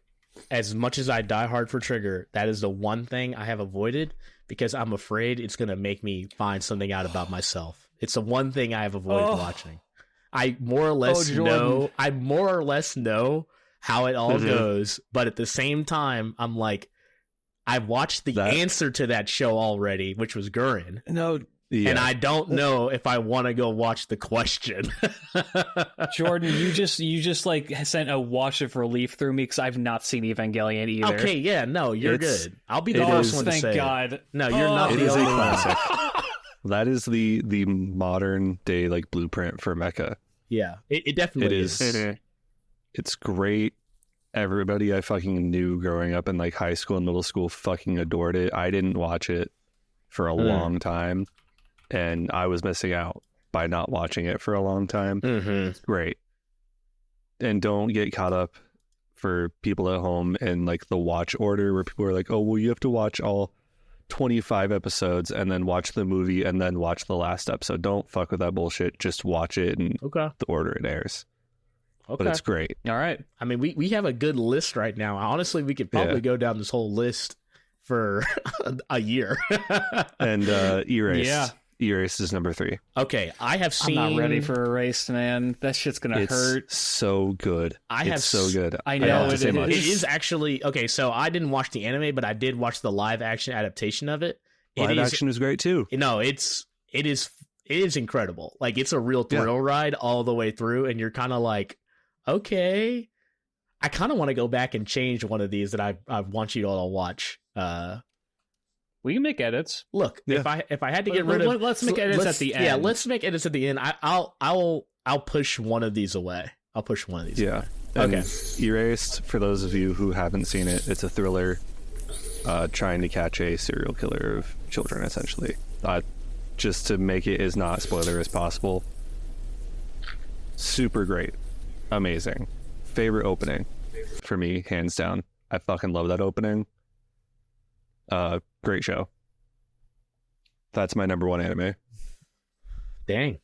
as much as I die hard for Trigger, that is the one thing I have avoided because I'm afraid it's going to make me find something out about myself. It's the one thing I have avoided watching. I more or less know how it all goes, but at the same time, I'm like, I've watched the answer to that show already, which was Gurren. No, and I don't know if I want to go watch the question. Jordan, you just like sent a wash of relief through me because I've not seen Evangelion either. Okay, yeah, no, you're good. I'll be the first one to say. Thank God. No, you're not it the is only a one. classic. That is the modern day like blueprint for mecha. Yeah, it definitely is. It's great. Everybody I fucking knew growing up in like high school and middle school fucking adored it. I didn't watch it for a long time, and I was missing out by not watching it for a long time. It's great. And don't get caught up for people at home in like the watch order where people are like, oh, well, you have to watch all 25 episodes and then watch the movie and then watch the last episode. Don't fuck with that bullshit. Just watch it in the order it airs. Okay. But it's great. All right. I mean, we have a good list right now. Honestly, we could probably go down this whole list for a year. And Erased. Yeah. Erased is number 3. Okay, I have seen... I'm not ready for Erased, man. That shit's gonna hurt. So good. It's so good. I know it is actually... Okay, so I didn't watch the anime, but I did watch the live action adaptation of it. Live action is great too. No, it is incredible. Like, it's a real thrill ride all the way through, and you're kind of like, okay, I kind of want to go back and change one of these that I want you all to watch. We can make edits. Look, if I had to get rid of, let's make edits at the end. Yeah, let's make edits at the end. I'll push one of these away. I'll push one of these. Yeah. Away. Okay. Erased, for those of you who haven't seen it, it's a thriller, trying to catch a serial killer of children, essentially. Just to make it as not spoiler as possible. Super great. Amazing. Favorite opening for me, hands down. I fucking love that opening. Great show. That's my number 1 anime. Dang.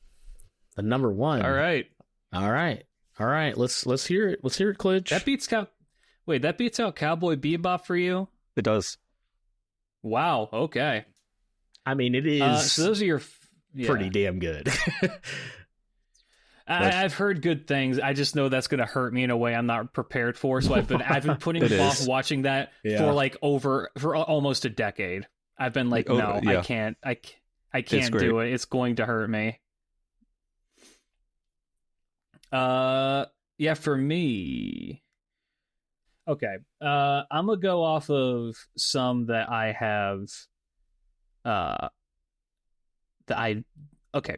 The number 1. All right. Let's hear it. Let's hear it, Klitsch. That beats out Cowboy Bebop for you? It does. Wow. Okay. I mean, it is. So those are your pretty damn good. I've heard good things. I just know that's going to hurt me in a way I'm not prepared for. So I've been putting off watching that for almost a decade. I've been like, I can't do it. It's going to hurt me. For me. Okay. I'm gonna go off of some that I have. Okay.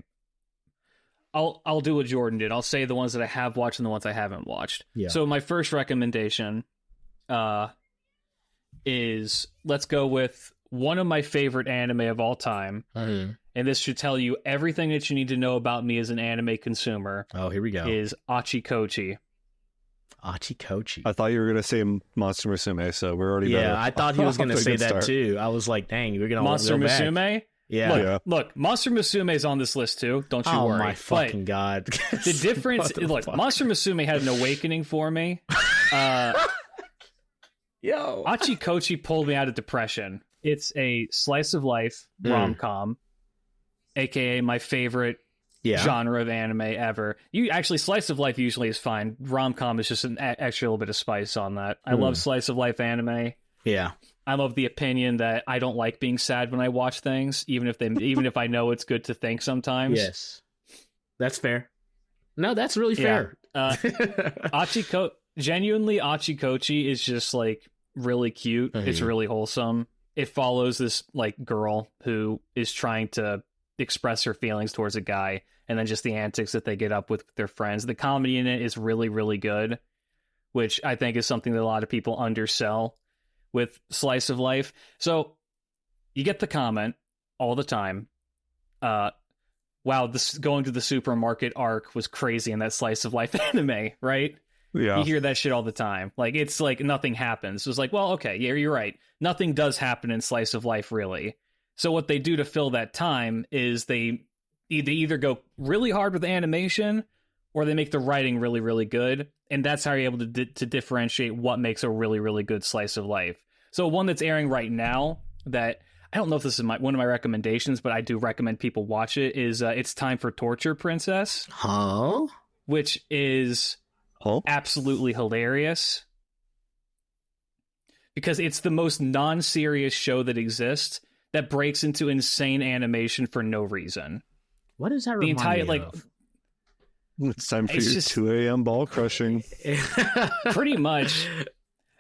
I'll do what Jordan did. I'll say the ones that I have watched and the ones I haven't watched. Yeah. So my first recommendation, is let's go with one of my favorite anime of all time. Mm-hmm. And this should tell you everything that you need to know about me as an anime consumer. Oh, here we go. Is Achikochi. Achikochi. I thought you were gonna say Monster Musume, so we're already Yeah, better. I thought he was gonna Off to a say good that start. too. I was like, dang, we're gonna Monster go back. Musume? Yeah. Look, Monster Musume is on this list too. Don't you Oh worry. my fucking god. The difference, What the look, fuck? Monster Musume had an awakening for me. Yo. Achikochi pulled me out of depression. It's a slice of life rom-com, aka my favorite genre of anime ever. You actually, slice of life usually is fine. Rom-com is just an extra little bit of spice on that. I love slice of life anime. Yeah. I'm of the opinion that I don't like being sad when I watch things, even if I know it's good to think sometimes. Yes. That's fair. No, that's really fair. Genuinely, Achikochi is just like really cute. Mm-hmm. It's really wholesome. It follows this like girl who is trying to express her feelings towards a guy, and then just the antics that they get up with their friends. The comedy in it is really, really good, which I think is something that a lot of people undersell with slice of life. So you get the comment all the time, wow, this going to the supermarket arc was crazy in that slice of life anime, right? Yeah. You hear that shit all the time. Like, it's like nothing happens. It's like, well, okay, yeah, you're right. Nothing does happen in slice of life, really. So what they do to fill that time is they either go really hard with animation or they make the writing really, really good. And that's how you're able to differentiate what makes a really, really good slice of life. So one that's airing right now that I don't know if this is one of my recommendations, but I do recommend people watch it, is It's Time for Torture Princess. Huh? Which is absolutely hilarious. Because it's the most non-serious show that exists that breaks into insane animation for no reason. What does that remind me of? It's time for your 2 a.m. ball crushing. Pretty much.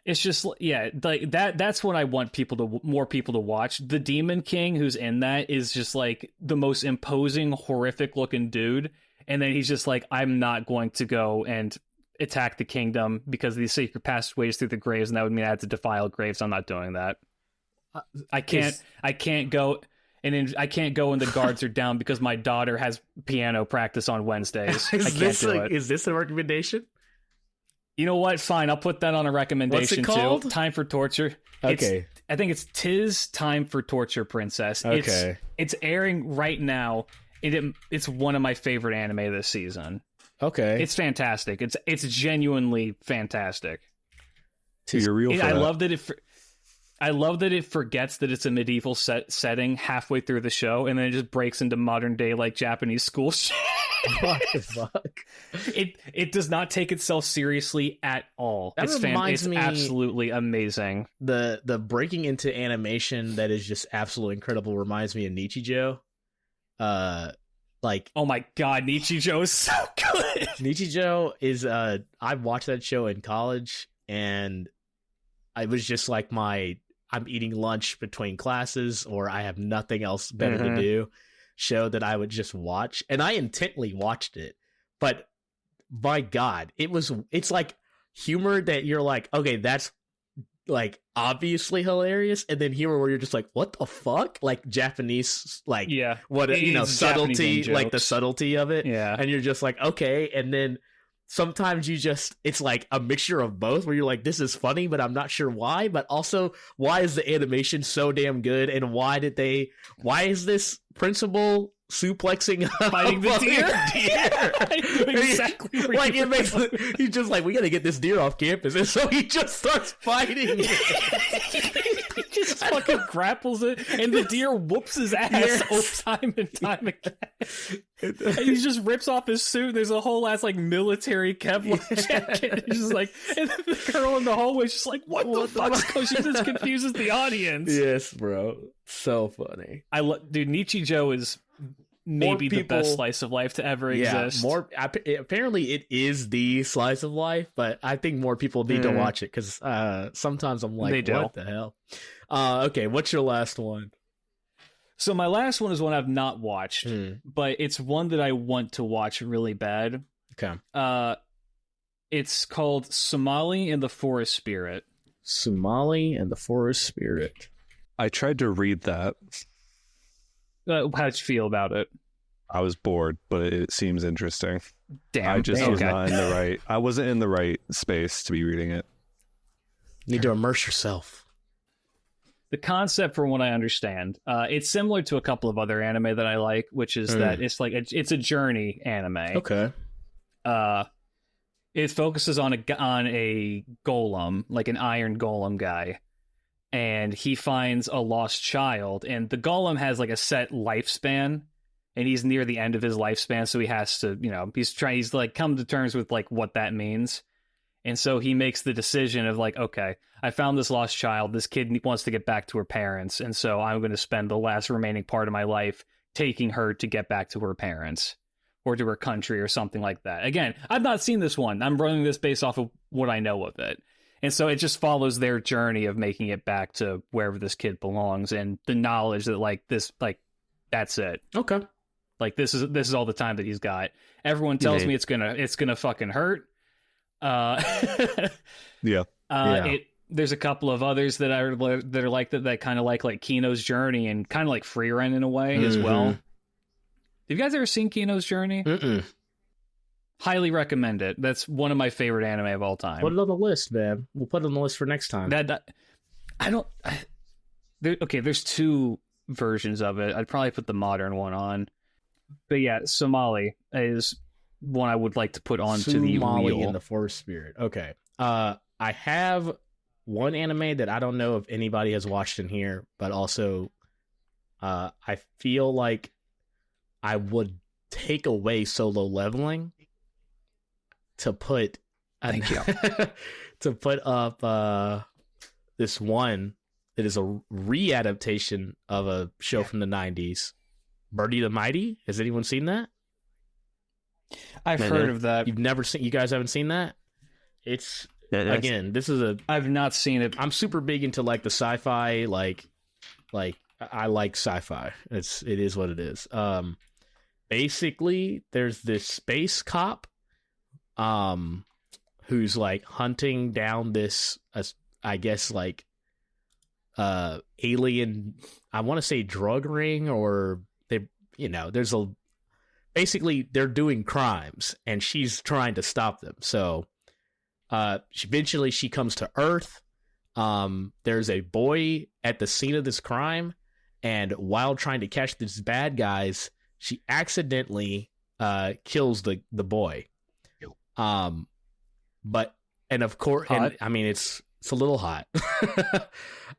It's just, yeah, like that's what I want more people to watch. The Demon King who's in that is just like the most imposing, horrific looking dude. And then he's just like, I'm not going to go and attack the kingdom because these sacred passageways through the graves, and that would mean I have to defile graves. I'm not doing that. I can't go and when the guards are down because my daughter has piano practice on Wednesdays. I can't do it. Is this a recommendation? You know what? Fine, I'll put that on a recommendation. What's it called? Too. Time for Torture. Okay. I think it's Tis Time for Torture Princess. Okay. It's airing right now. It's one of my favorite anime this season. Okay. It's fantastic. It's genuinely fantastic. You're real for I that. love that it forgets that it's a medieval setting halfway through the show, and then it just breaks into modern day like Japanese school shit. What the fuck? It does not take itself seriously at all. That reminds me, absolutely amazing. The breaking into animation that is just absolutely incredible reminds me of Nichijou. Like, oh my god, Nichijou is so good. Nichijou is I watched that show in college, and I was just like I'm eating lunch between classes or I have nothing else better to do show that I would just watch, and I intently watched it. But my god, it's like humor that you're like, okay, that's like obviously hilarious, and then humor where you're just like, what the fuck? Like Japanese, like, yeah, what, you know, subtlety, like the subtlety of it. Yeah. And you're just like, okay. And then sometimes it's like a mixture of both where you're like, this is funny, but I'm not sure why. But also, why is the animation so damn good? And why is this principal suplexing fighting the deer? Exactly. Like, it makes he's just like, we gotta get this deer off campus, and so he just starts fighting it. He just fucking grapples it, and the deer whoops his ass time and time again. And he just rips off his suit, and there's a whole ass like military Kevlar jacket. He's just like, and the girl in the hallway is just like, what the fuck? Because she just confuses the audience. Yes, bro. So funny. Dude, Nichijou is maybe the people, best slice of life to ever exist. Apparently it is the slice of life, but I think more people need to watch it because sometimes I'm like, what the hell? Okay, what's your last one? So my last one is one I've not watched, but it's one that I want to watch really bad. Okay. It's called Somali and the Forest Spirit. Somali and the Forest Spirit. I tried to read that. How did you feel about it? I was bored, but it seems interesting. Damn. I just was not in the right. I wasn't in the right space to be reading it. You need to immerse yourself. The concept, from what I understand, it's similar to a couple of other anime that I like, which is that it's like it's a journey anime. Okay. It focuses on a golem, like an iron golem guy, and he finds a lost child, and the golem has like a set lifespan, and he's near the end of his lifespan, so he has to, he's like come to terms with like what that means. And so he makes the decision of like, okay, I found this lost child. This kid wants to get back to her parents. And so I'm going to spend the last remaining part of my life taking her to get back to her parents or to her country or something like that. Again, I've not seen this one. I'm running this based off of what I know of it. And so it just follows their journey of making it back to wherever this kid belongs and the knowledge that like this, like, that's it. Okay. Like this is all the time that he's got. Everyone tells me it's gonna fucking hurt. Yeah. There's a couple of others that are like that kind of like Kino's Journey and kind of like Free Run in a way as well. Have you guys ever seen Kino's Journey? Highly recommend it. That's one of my favorite anime of all time. Put it on the list, man. We'll put it on the list for next time. There's two versions of it. I'd probably put the modern one on. But yeah, Somali is one I would like to put onto the wheel. In the Forest Spirit. Okay. I have one anime that I don't know if anybody has watched in here, but also I feel like I would take away Solo Leveling to put to put up this one that is a readaptation of a show from the 90s. Birdie the Mighty? Has anyone seen that? I've heard of that. You've never seen? You guys haven't seen that? It's again. This is a. I've not seen it. I'm super big into like the sci-fi. Like I like sci-fi. It is what it is. Basically, there's this space cop, who's like hunting down this. I guess like, alien. I want to say drug ring or they. There's a. Basically, they're doing crimes, and she's trying to stop them. So, eventually, she comes to Earth. There's a boy at the scene of this crime, and while trying to catch these bad guys, she accidentally kills the boy. Of course, I mean, it's a little hot.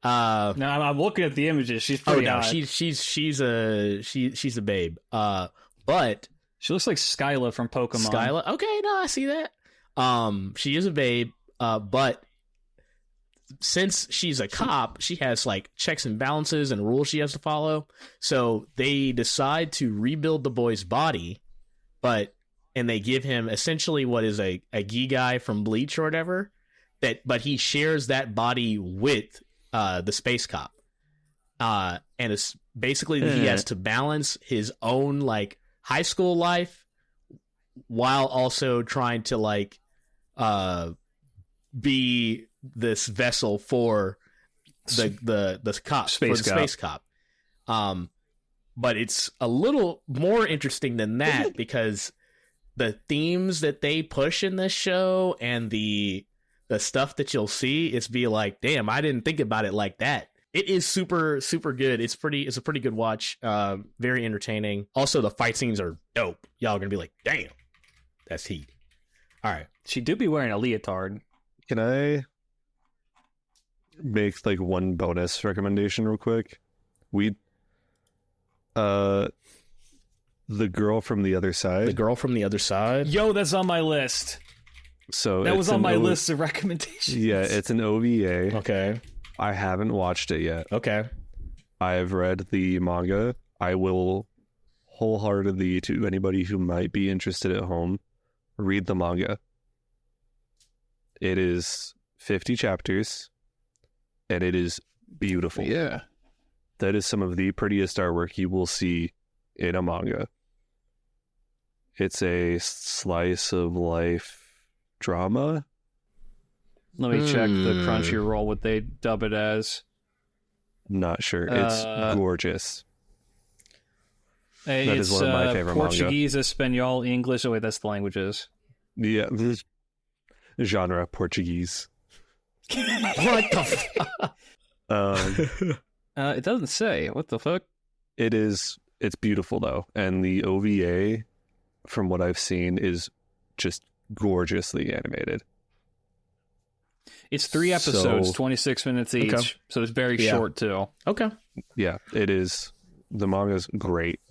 No, I'm looking at the images. She's pretty hot. She's a babe. But she looks like Skyla from Pokemon. Skyla? Okay, no, I see that. She is a babe, but since she's a cop, she has like checks and balances and rules she has to follow. So they decide to rebuild the boy's body, and they give him essentially what is a gi guy from Bleach or whatever. But he shares that body with the space cop. And it's basically he has to balance his own like high school life while also trying to like be this vessel for the cop, space cop. But it's a little more interesting than that because the themes that they push in this show and the stuff that you'll see, it's be like, damn, I didn't think about it like that. It is super, super good. It's a pretty good watch. Very entertaining. Also, the fight scenes are dope. Y'all are gonna be like, damn, that's heat. All right. She do be wearing a leotard. Can I make like one bonus recommendation real quick? The Girl from the Other Side. The Girl from the Other Side. Yo, that's on my list. So that was on my list of recommendations. Yeah, it's an OVA. Okay. I haven't watched it yet. Okay. I've read the manga. I will wholeheartedly to anybody who might be interested at home, read the manga. It is 50 chapters, and it is beautiful. Yeah. That is some of the prettiest artwork you will see in a manga. It's a slice of life drama. Let me check the Crunchyroll, what they dub it as. Not sure. It's gorgeous. That is one of my favorite Portuguese, Espanol, English. Oh, wait, that's the languages. Yeah. Genre Portuguese. What the fuck? It doesn't say. What the fuck? It's beautiful, though. And the OVA, from what I've seen, is just gorgeously animated. It's 3 episodes, 26 minutes each. Okay. So it's very short, too. Okay. Yeah, it is. The manga's great.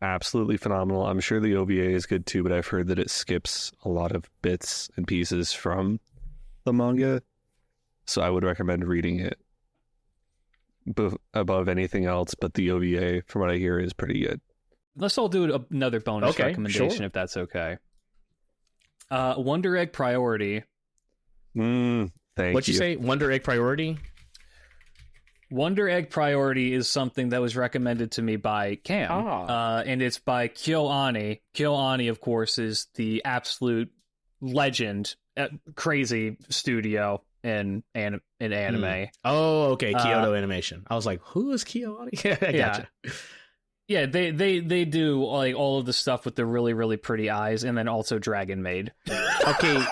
Absolutely phenomenal. I'm sure the OVA is good, too, but I've heard that it skips a lot of bits and pieces from the manga. So I would recommend reading it above anything else, but the OVA, from what I hear, is pretty good. Let's all do another bonus recommendation, sure. if that's okay. Wonder Egg Priority. Thank What'd you you. say? Wonder Egg Priority? Wonder Egg Priority is something that was recommended to me by Cam. And it's by KyoAni. KyoAni, of course, is the absolute legend, crazy studio in anime. Oh, okay. Kyoto Animation. I was like, who is KyoAni? I gotcha. Yeah, they do like all of the stuff with the really, really pretty eyes, and then also Dragon Maid. Okay.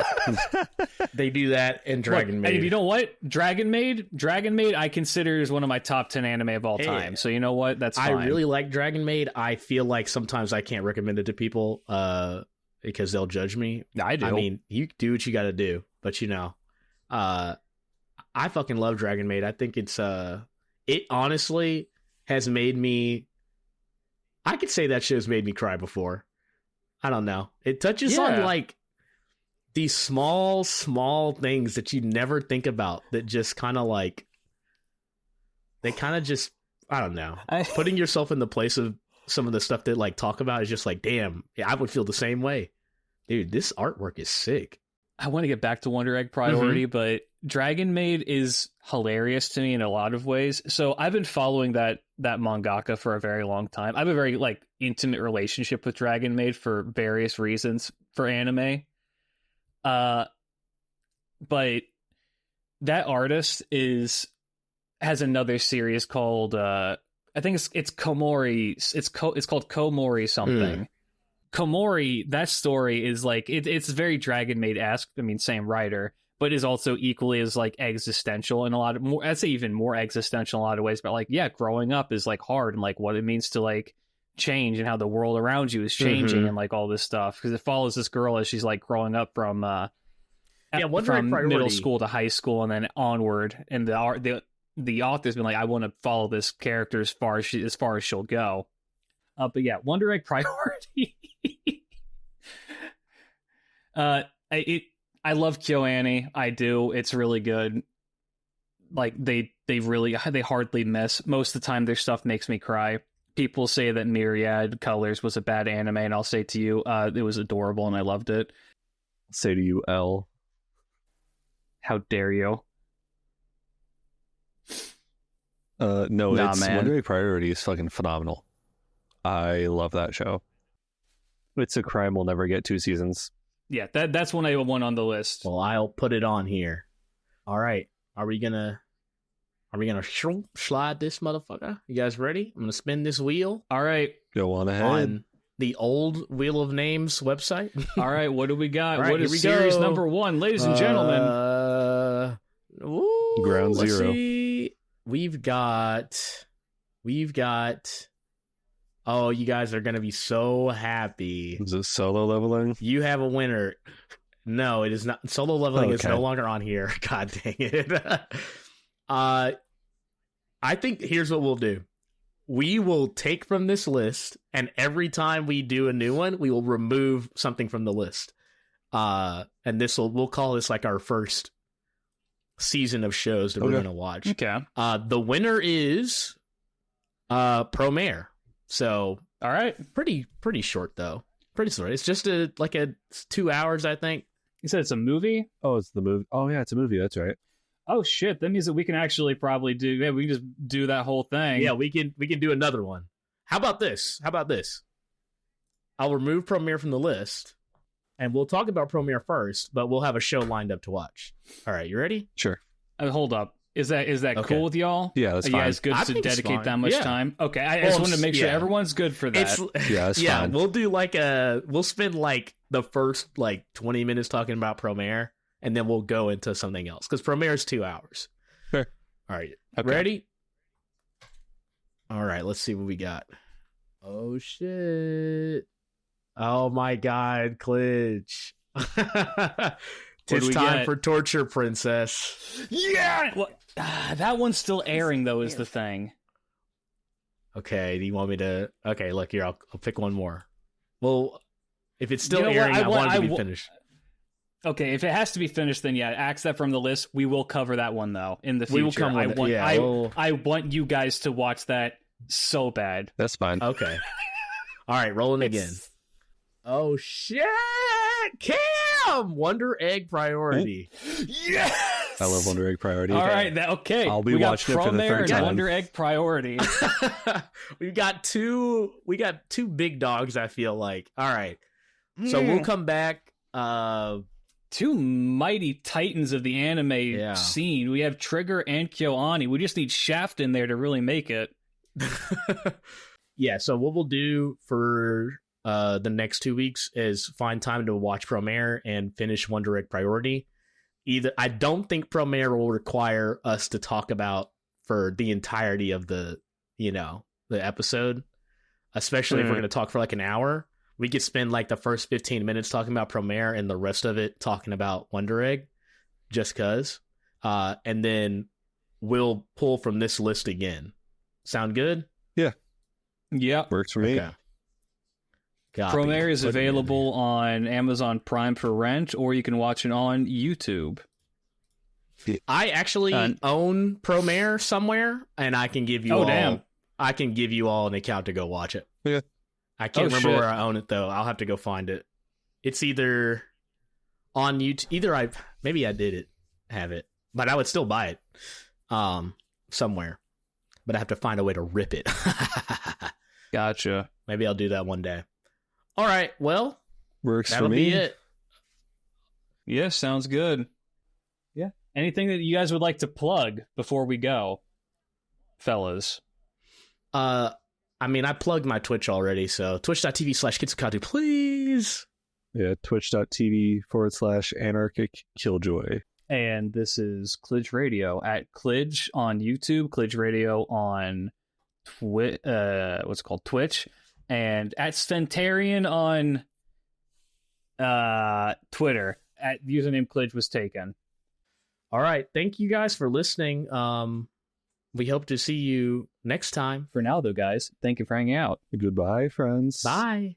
They do that in Dragon Maid. And you know what? Dragon Maid, I consider is one of my top 10 anime of all time. So you know what? That's fine. I really like Dragon Maid. I feel like sometimes I can't recommend it to people because they'll judge me. I do. I mean, you do what you got to do, but I fucking love Dragon Maid. I think it honestly has made me. I could say that show's made me cry before. I don't know. It touches on like these small things that you never think about that just kind of like they kind of just I don't know. Putting yourself in the place of some of the stuff that like talk about is just like, damn, I would feel the same way. Dude, this artwork is sick. I want to get back to Wonder Egg Priority, but Dragon Maid is hilarious to me in a lot of ways. So I've been following that mangaka for a very long time. I have a very like intimate relationship with Dragon Maid for various reasons for anime. But that artist has another series called I think it's Komori. It's called Komori something. Komori, that story is like it's very Dragon Maid-esque. I mean, same writer, but is also equally as like existential in a lot of more. I'd say even more existential in a lot of ways. But like, yeah, growing up is like hard and like what it means to like change and how the world around you is changing and like all this stuff because it follows this girl as she's like growing up from from middle school to high school and then onward. And the author's been like, I want to follow this character as far as she'll go. But yeah, Wonder Egg Priority. I love KyoAni. I do. It's really good. Like they hardly miss. Most of the time, their stuff makes me cry. People say that Myriad Colors was a bad anime, and I'll say to you, it was adorable, and I loved it. I'll say to you, L. How dare you? No, it's man. Wonder Egg Priority is fucking phenomenal. I love that show. It's a crime we'll never get 2 seasons. Yeah, that's one I want on the list. Well, I'll put it on here. All right. Are we gonna slide this motherfucker? You guys ready? I'm gonna spin this wheel. All right. Go on ahead. On the old Wheel of Names website. All right, what do we got? Right, what is series number 1, ladies and gentlemen? Ground let's Zero. See. We've got. Oh, you guys are gonna be so happy. Is it solo leveling? You have a winner. No, it is not. Solo leveling is Okay. no longer on here. God dang it. I think here's what we'll do. We will take from this list, and every time we do a new one, we will remove something from the list. And we'll call this like our first season of shows that we're gonna watch. Okay. The winner is Promare. So All right. pretty short though. Pretty short. It's just a 2 hours, I think. You said it's a movie? Oh, it's the movie. Oh, yeah, it's a movie. That's right. Oh shit! That means that we can actually probably do. Yeah, we can just do that whole thing. Yeah, we can do another one. How about this? I'll remove Premiere from the list, and we'll talk about Premiere first, but we'll have a show lined up to watch. All right, you ready? Sure. Hold up. Is that Okay. cool with y'all? Yeah, that's Are fine. you guys good I to think it's dedicate fine. that much Yeah. time? Okay, I Well, just wanted to make sure yeah. everyone's good for that. That's Yeah, fine. we'll do we'll spend the first 20 minutes talking about Premiere, and then we'll go into something else because Premiere is 2 hours. Fair. All right, Okay. ready? All right, let's see what we got. Oh shit! Oh my god, Klidge. It's we time get? for Torture Princess. Yeah. That one's still airing though. Is the thing. Okay, do you want me to? Okay, look here. I'll pick one more. Well, if it's still You know what? airing, I want it to be finished. Okay, if it has to be finished, then yeah, axe that from the list. We will cover that one though in the future. We will come with it. Yeah, I want you guys to watch that so bad. That's fine. Okay. All right, rolling again. Oh shit! Cam, Wonder Egg Priority. Yes. I love Wonder Egg Priority. All right, okay. I'll be we got watching it for the Promare third and time. Wonder Egg Priority. We got two big dogs, I feel like. All right. So we'll come back. Two mighty titans of the anime scene. We have Trigger and KyoAni. We just need Shaft in there to really make it. Yeah, so what we'll do for the next 2 weeks is find time to watch Promare and finish Wonder Egg Priority. I don't think Promare will require us to talk about for the entirety of the episode, especially if we're going to talk for an hour. We could spend the first 15 minutes talking about Promare and the rest of it talking about Wonder Egg, just cause. And then we'll pull from this list again. Sound good? Yeah. Works for me. Okay. Copy. Promare is Put it in available on Amazon Prime for rent, or you can watch it on YouTube. I actually own Promare somewhere, and I can give you damn. I can give you all an account to go watch it. Yeah. I can't remember shit. where I own it though. I'll have to go find it. It's either on YouTube. Maybe I did have it, but I would still buy it somewhere. But I have to find a way to rip it. Gotcha. Maybe I'll do that one day. All right. Well, Works that'll for me. be it. Yeah, sounds good. Yeah. Anything that you guys would like to plug before we go, fellas? I plugged my Twitch already, so twitch.tv/Kitsukatu, please. Yeah, twitch.tv/anarchic killjoy. And this is Klidge Radio at Klidge on YouTube, Klidge Radio on Twitch, and at Stentarian on Twitter. At username Klidge was taken. All right. Thank you guys for listening. We hope to see you next time. For now, though, guys, thank you for hanging out. Goodbye, friends. Bye.